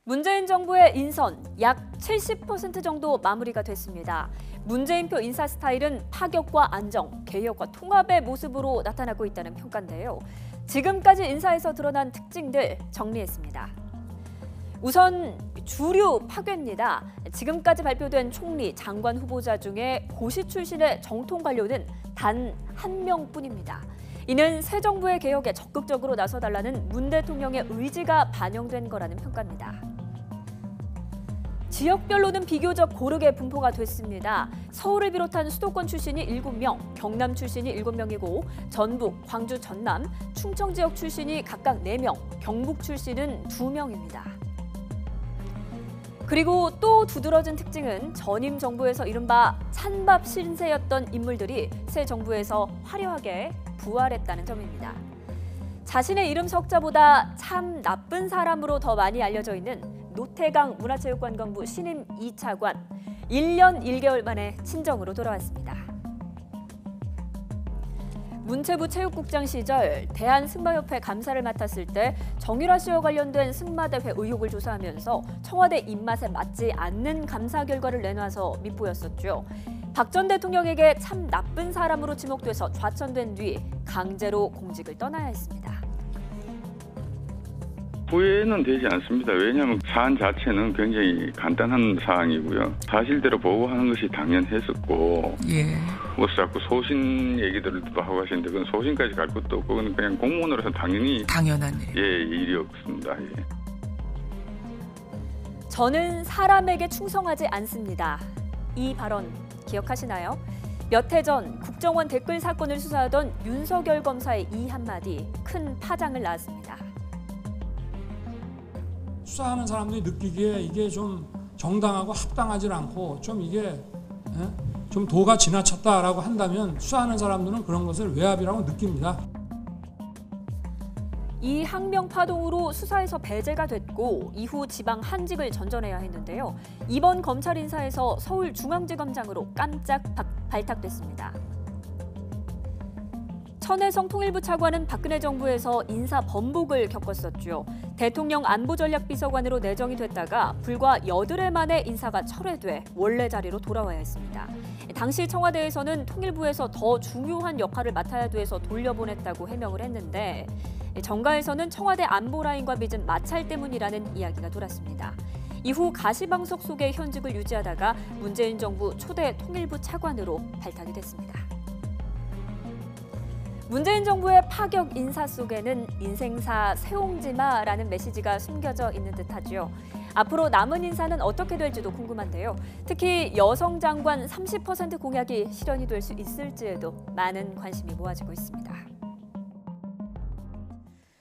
문재인 정부의 인선 약 70% 정도 마무리가 됐습니다. 문재인표 인사 스타일은 파격과 안정, 개혁과 통합의 모습으로 나타나고 있다는 평가인데요. 지금까지 인사에서 드러난 특징들 정리했습니다. 우선 주류 파괴입니다. 지금까지 발표된 총리, 장관 후보자 중에 고시 출신의 정통 관료는 단 한 명뿐입니다. 이는 새 정부의 개혁에 적극적으로 나서달라는 문 대통령의 의지가 반영된 거라는 평가입니다. 지역별로는 비교적 고르게 분포가 됐습니다. 서울을 비롯한 수도권 출신이 7명, 경남 출신이 7명이고 전북, 광주, 전남, 충청 지역 출신이 각각 4명, 경북 출신은 2명입니다. 그리고 또 두드러진 특징은 전임 정부에서 이른바 찬밥 신세였던 인물들이 새 정부에서 화려하게 부활했다는 점입니다. 자신의 이름 석자보다 참 나쁜 사람으로 더 많이 알려져 있는 노태강 문화체육관광부 신임 2차관, 1년 1개월 만에 친정으로 돌아왔습니다. 문체부 체육국장 시절 대한승마협회 감사를 맡았을 때 정유라 씨와 관련된 승마대회 의혹을 조사하면서 청와대 입맛에 맞지 않는 감사 결과를 내놔서 밉보였었죠. 박 전 대통령에게 참 나쁜 사람으로 지목돼서 좌천된 뒤 강제로 공직을 떠나야 했습니다. 후회는 되지 않습니다. 왜냐하면 사안 자체는 굉장히 간단한 사항이고요. 사실대로 보고하는 것이 당연했었고 뭐 자꾸 소신 얘기들도 하고 하시는데 그건 소신까지 갈 것도 없고 그냥 공무원으로서 당연한 일이었습니다. 저는 사람에게 충성하지 않습니다. 이 발언 기억하시나요? 몇 해 전 국정원 댓글 사건을 수사하던 윤석열 검사의 이 한마디 큰 파장을 낳았습니다. 수사하는 사람들이 느끼기에 이게 좀 정당하고 합당하지 않고 좀 이게 좀 도가 지나쳤다라고 한다면 수사하는 사람들은 그런 것을 외압이라고 느낍니다. 이 항명 파동으로 수사에서 배제가 됐고 이후 지방 한직을 전전해야 했는데요. 이번 검찰 인사에서 서울중앙지검장으로 깜짝 발탁됐습니다. 천혜성 통일부 차관은 박근혜 정부에서 인사 번복을 겪었었죠. 대통령 안보전략비서관으로 내정이 됐다가 불과 8해 만에 인사가 철회돼 원래 자리로 돌아와야 했습니다. 당시 청와대에서는 통일부에서 더 중요한 역할을 맡아야 돼서 돌려보냈다고 해명을 했는데 정가에서는 청와대 안보라인과 빚은 마찰 때문이라는 이야기가 돌았습니다. 이후 가시방석 속의 현직을 유지하다가 문재인 정부 초대 통일부 차관으로 발탁이 됐습니다. 문재인 정부의 파격 인사 속에는 인생사 새옹지마라는 메시지가 숨겨져 있는 듯하죠. 앞으로 남은 인사는 어떻게 될지도 궁금한데요. 특히 여성 장관 30% 공약이 실현이 될 수 있을지에도 많은 관심이 모아지고 있습니다.